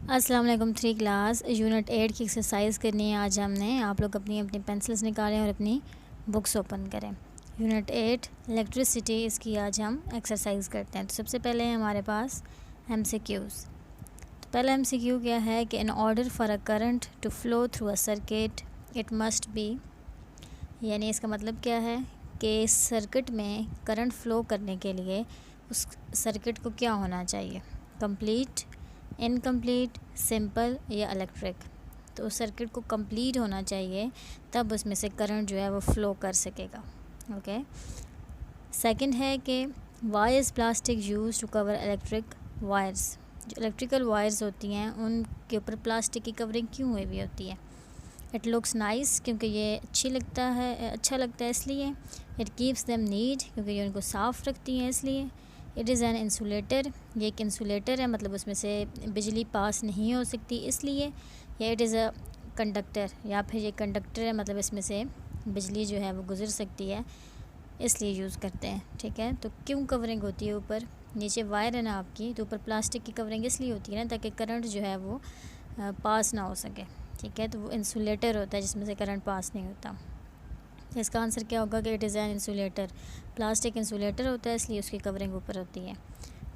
अस्सलाम वालेकुम। 3 class unit 8 की एक्सरसाइज करनी है आज हमने। आप लोग अपनी अपनी पेंसिल्स निकालें और अपनी बुक्स ओपन करें। यूनिट 8 इलेक्ट्रिसिटी, इसकी आज हम एक्सरसाइज करते हैं। तो सबसे पहले हमारे पास MCQs। तो पहला MCQ क्या है कि in order for a current to flow through a circuit it must be, यानी इसका मतलब क्या है कि सर्किट में करंट फ़्लो करने के लिए उस सर्किट को क्या होना चाहिए, कंप्लीट, इनकम्प्लीट, सिंपल या इलेक्ट्रिक। तो उस सर्किट को कंप्लीट होना चाहिए, तब उसमें से करंट जो है वो फ़्लो कर सकेगा। ओके। सेकंड है कि why is plastic use to cover electric wires. जो इलेक्ट्रिकल वायर्स होती हैं उनके ऊपर प्लास्टिक की कवरिंग क्यों हुई हुई होती है। इट लुक्स नाइस, क्योंकि ये अच्छा लगता है इसलिए। इट कीप्स देम नीट, क्योंकि ये उनको साफ़ रखती हैं इसलिए। इट इज़ एन इंसुलेटर, ये एक इंसुलेटर है, मतलब उसमें से बिजली पास नहीं हो सकती इसलिए। या इट इज़ अ कंडक्टर, या फिर ये कंडक्टर है, मतलब इसमें से बिजली जो है वो गुजर सकती है इसलिए यूज़ करते हैं। ठीक है, तो क्यों कवरिंग होती है ऊपर, नीचे वायर है ना आपकी, तो ऊपर प्लास्टिक की कवरिंग इसलिए होती है ना, ताकि करंट जो है वो पास ना हो सके। ठीक है, तो वो इंसुलेटर होता है जिसमें से करंट पास नहीं होता। इसका आंसर क्या होगा कि it is an insulator. Plastic insulator होता है इसलिए उसकी कवरिंग ऊपर होती है।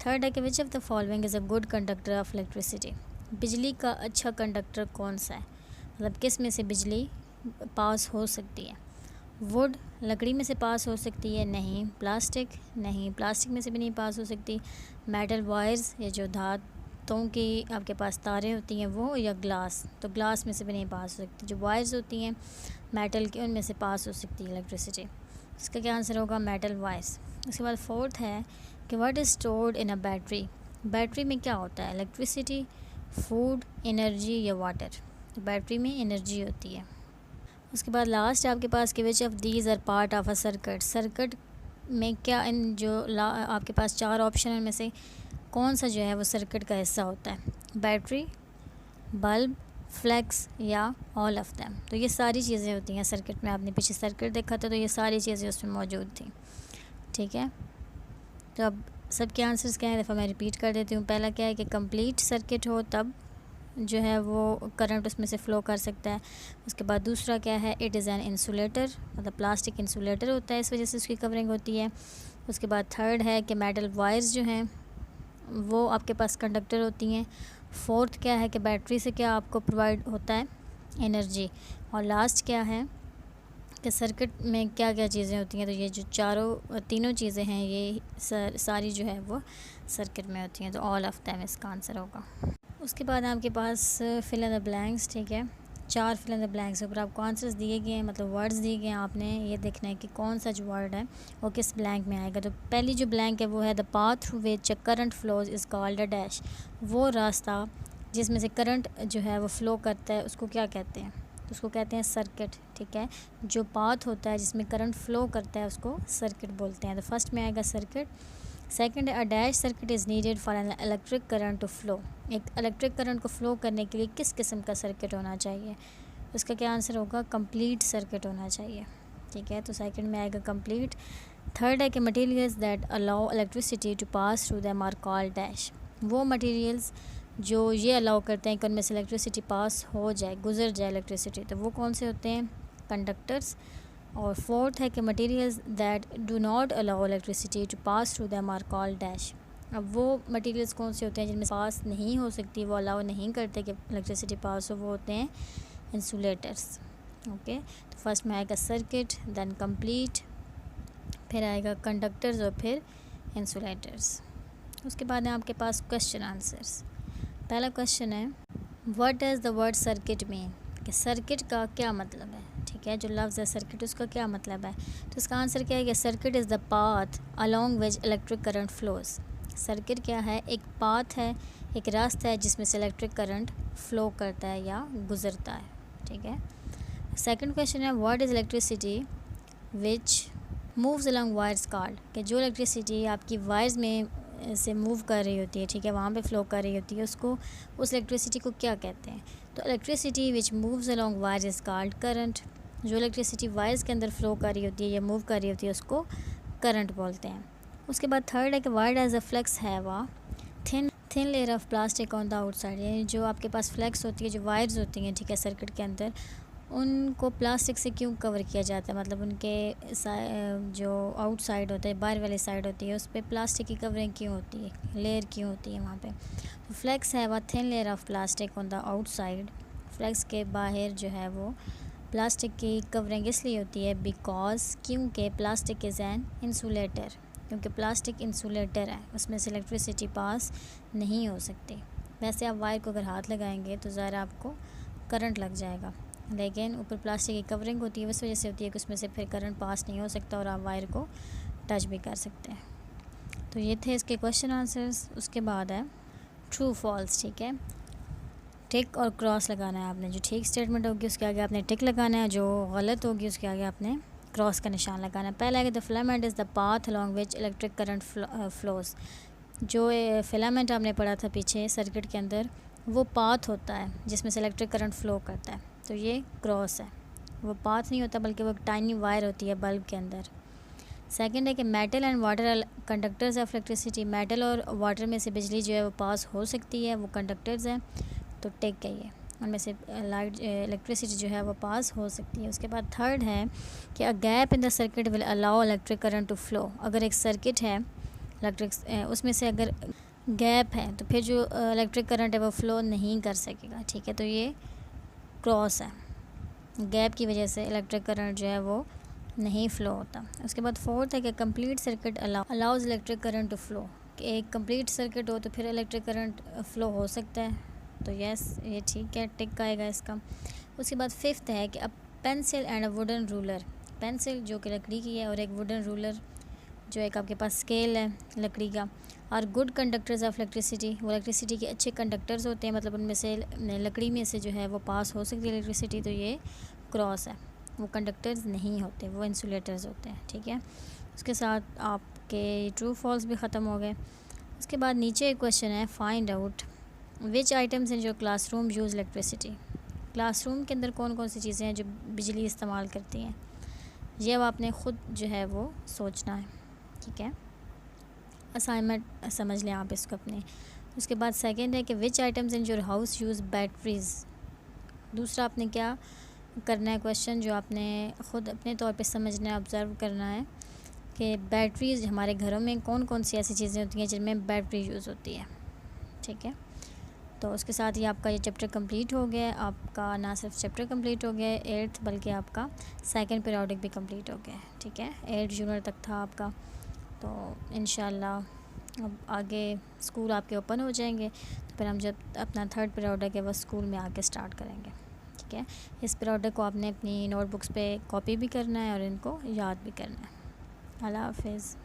थर्ड है कि which of the following is a good conductor of electricity. बिजली का अच्छा कंडक्टर कौन सा है, मतलब किस में से बिजली पास हो सकती है। वुड, लकड़ी में से पास हो सकती है, नहीं। प्लास्टिक, नहीं, प्लास्टिक में से भी नहीं पास हो सकती। मेटल वायर्स, ये जो धातों की आपके पास तारें होती हैं वो, या ग्लास, तो ग्लास में से भी नहीं पास हो सकती। जो वायर्स होती हैं मेटल की, उनमें से पास हो सकती है इलेक्ट्रिसिटी। इसका क्या आंसर होगा, मेटल वायर्स। उसके बाद फोर्थ है कि what is stored in a battery. Battery में क्या होता है, इलेक्ट्रिसिटी, फूड, एनर्जी या वाटर। तो बैटरी में एनर्जी होती है। उसके बाद लास्ट है आपके पास कि which of these are part of a circuit. Circuit में क्या, इन जो आपके पास 4 ऑप्शन में से कौन सा जो है वो सर्किट का हिस्सा होता है। बैटरी, बल्ब, फ्लैक्स या ऑल ऑफ दैम। तो ये सारी चीज़ें होती हैं सर्किट में। आपने पीछे सर्किट देखा था तो ये सारी चीज़ें उसमें मौजूद थी। ठीक है, तो अब सबके आंसर्स क्या है, दफ़ा मैं रिपीट कर देती हूँ। पहला क्या है कि कंप्लीट सर्किट हो तब जो है वो करंट उसमें से फ़्लो कर सकता है। उसके बाद दूसरा क्या है, इट इज़ एन इंसुलेटर, मतलब प्लास्टिक इंसुलेटर होता है, इस वजह से उसकी कवरिंग होती है। उसके बाद थर्ड है कि मेटल वायर्स जो हैं वो आपके पास कंडक्टर होती हैं। फोर्थ क्या है कि बैटरी से क्या आपको प्रोवाइड होता है, एनर्जी। और लास्ट क्या है कि सर्किट में क्या क्या चीज़ें होती हैं। तो ये जो तीनों चीज़ें हैं ये सारी जो है वो सर्किट में होती हैं। तो ऑल ऑफ दैम इसका आंसर होगा। उसके बाद आपके पास फिल इन द ब्लैंक्स। ठीक है, 4 फिल इन द ब्लैंक्स ऊपर आपको आंसर्स दिए गए हैं, मतलब वर्ड्स दिए गए हैं। आपने ये देखना है कि कौन सा जो वर्ड है वो किस ब्लैंक में आएगा। तो पहली जो ब्लैंक है वो है the path through which current flows is called a dash. वो रास्ता जिसमें से करंट जो है वो फ़्लो करता है उसको क्या कहते हैं, तो उसको कहते हैं सर्किट। ठीक है, जो पाथ होता है जिसमें करंट फ़्लो करता है उसको सर्किट बोलते हैं। तो फर्स्ट में आएगा circuit. Second, a dash circuit is needed for an electric current to flow. एक इलेक्ट्रिक करंट को फ्लो करने के लिए किस किस्म का सर्किट होना चाहिए, उसका क्या आंसर होगा, कंप्लीट सर्किट होना चाहिए। ठीक है, तो सेकंड में आएगा कंप्लीट। थर्ड है कि materials that allow electricity to pass through them are called dash. वो मटेरियल्स जो ये अलाउ करते हैं कि उनमें से इलेक्ट्रिसिटी पास हो जाए, गुजर जाए इलेक्ट्रिसिटी, तो वो कौन से होते हैं, कंडक्टर्स। और फोर्थ है कि materials that do not allow electricity to pass through them are called dash. अब वो मटेरियल्स कौन से होते हैं जिनमें पास नहीं हो सकती, वो अलाउ नहीं करते कि इलेक्ट्रिसिटी पास हो, वो होते हैं इंसुलेटर्स। ओके, तो फर्स्ट में आएगा सर्किट, देन कंप्लीट, फिर आएगा कंडक्टर्स और फिर इंसुलेटर्स। उसके बाद है आपके पास क्वेश्चन आंसर्स। पहला क्वेश्चन है what does the word circuit mean, कि सर्किट का क्या मतलब है। ठीक है, जो लफ्ज़ है सर्किट उसका क्या मतलब है। तो इसका आंसर क्या है कि circuit is the path along which electric current flows. Circuit क्या है, एक पाथ है, एक रास्ता है जिसमें से इलेक्ट्रिक करंट फ़्लो करता है या गुज़रता है। ठीक है, सेकंड क्वेश्चन है what is electricity which moves along wires called, कि जो इलेक्ट्रिसिटी आपकी वायर्स में से मूव कर रही होती है, ठीक है, वहाँ पे फ़्लो कर रही होती है, उसको, उस इलेक्ट्रिसिटी को क्या कहते हैं। तो electricity which moves along wires is called current. जो इलेक्ट्रिसिटी वायर्स के अंदर फ़्लो कर रही होती है या मूव कर रही होती है उसको करंट बोलते हैं। उसके बाद थर्ड है कि वायर एज अ फ्लेक्स है वा thin thin layer of plastic on the outside, यानी जो आपके पास फ्लेक्स होती है, जो वायर्स होती हैं, ठीक है, सर्किट के अंदर, उनको प्लास्टिक से क्यों कवर किया जाता है, मतलब उनके जो आउटसाइड होता है, बाहर वाली साइड होती है, उस पर प्लास्टिक की कवरिंग क्यों होती है, लेयर क्यों होती है वहाँ पे। तो फ्लेक्स है वह thin layer of plastic on the outside, flex के बाहर जो है वो प्लास्टिक की कवरिंग इसलिए होती है बिकॉज, क्योंकि प्लास्टिक इज़ एन इंसुलेटर, क्योंकि प्लास्टिक इंसुलेटर है, उसमें से इलेक्ट्रिसिटी पास नहीं हो सकती। वैसे आप वायर को अगर हाथ लगाएंगे तो ज़रा आपको करंट लग जाएगा, लेकिन ऊपर प्लास्टिक की कवरिंग होती है, उस वजह से होती है कि उसमें से फिर करंट पास नहीं हो सकता और आप वायर को टच भी कर सकते हैं। तो ये थे इसके क्वेश्चन आंसर्स। उसके बाद है ट्रू फॉल्स, ठीक है, टिक और क्रॉस लगाना है आपने। जो ठीक स्टेटमेंट होगी उसके आगे आपने टिक लगाना है, जो गलत होगी उसके आगे आपने क्रॉस का निशान लगाना है। पहला है the filament is the path along which electric current flows. जो फिलामेंट आपने पढ़ा था पीछे सर्किट के अंदर, वो पाथ होता है जिसमें से इलेक्ट्रिक करंट फ़्लो करता है, तो ये क्रॉस है। वो पाथ नहीं होता बल्कि वो एक टाइनी वायर होती है बल्ब के अंदर। सेकंड है कि metal and water conductors of electricity, metal और वाटर में से बिजली जो है वो पास हो सकती है, वो कंडक्टर्स हैं, तो टेक है ये, उनमें से लाइट इलेक्ट्रिसिटी जो है वो पास हो सकती है। उसके बाद थर्ड है कि a gap in the circuit will allow electric current to flow. अगर एक सर्किट है इलेक्ट्रिक, उसमें से अगर गैप है तो फिर जो इलेक्ट्रिक करंट है वो फ़्लो नहीं कर सकेगा, ठीक है, तो ये क्रॉस है, गैप की वजह से इलेक्ट्रिक करंट जो है वो नहीं फ़्लो होता। उसके बाद फोर्थ है कि complete circuit allows electric current to flow, कि एक कंप्लीट सर्किट हो तो फिर इलेक्ट्रिक करंट फ़्लो हो सकता है, तो यस ये ठीक है, टिक आएगा इसका। उसके बाद फिफ्थ है कि a pencil and a wooden ruler, pencil जो कि लकड़ी की है और एक वुडन रूलर जो एक आपके पास स्केल है लकड़ी का, और गुड कंडक्टर्स ऑफ इलेक्ट्रिसिटी, वो इलेक्ट्रिसिटी के अच्छे कंडक्टर्स होते हैं, मतलब उनमें से लकड़ी में से जो है वो पास हो सकती है इलेक्ट्रिसिटी, तो ये क्रॉस है, वो कंडक्टर्स नहीं होते, वो इंसुलेटर्स होते हैं, ठीक है। उसके साथ आपके ट्रू फॉल्स भी ख़त्म हो गए। उसके बाद नीचे एक क्वेश्चन है फाइंड आउट विच आइटम्स इन जो क्लासरूम यूज़ इलेक्ट्रिसिटी, क्लासरूम के अंदर कौन कौन सी चीज़ें हैं जो बिजली इस्तेमाल करती हैं, ये अब आपने ख़ुद जो है वो सोचना है, ठीक है, असाइनमेंट समझ लें आप इसको अपने। उसके बाद सेकंड है कि which items in your house use batteries, दूसरा आपने क्या करना है क्वेश्चन जो आपने ख़ुद अपने तौर पे समझना है, ऑब्ज़र्व करना है कि बैटरीज हमारे घरों में कौन कौन सी ऐसी चीज़ें होती हैं जिनमें बैटरी यूज़ होती है, ठीक है। तो उसके साथ ही आपका ये चैप्टर कंप्लीट हो गया, आपका ना सिर्फ चैप्टर कंप्लीट हो गया 8th बल्कि आपका सेकंड पीरियोडिक भी कंप्लीट हो गया, ठीक है, 8 यूनिट तक था आपका। तो इंशाल्लाह अब आगे स्कूल आपके ओपन हो जाएंगे, तो फिर हम जब अपना थर्ड पीरियोडिक है वो स्कूल में आके स्टार्ट करेंगे, ठीक है। इस पीरियोडिक को आपने अपनी नोटबुक्स पे कॉपी भी करना है और इनको याद भी करना है। अल्लाह हाफिज़।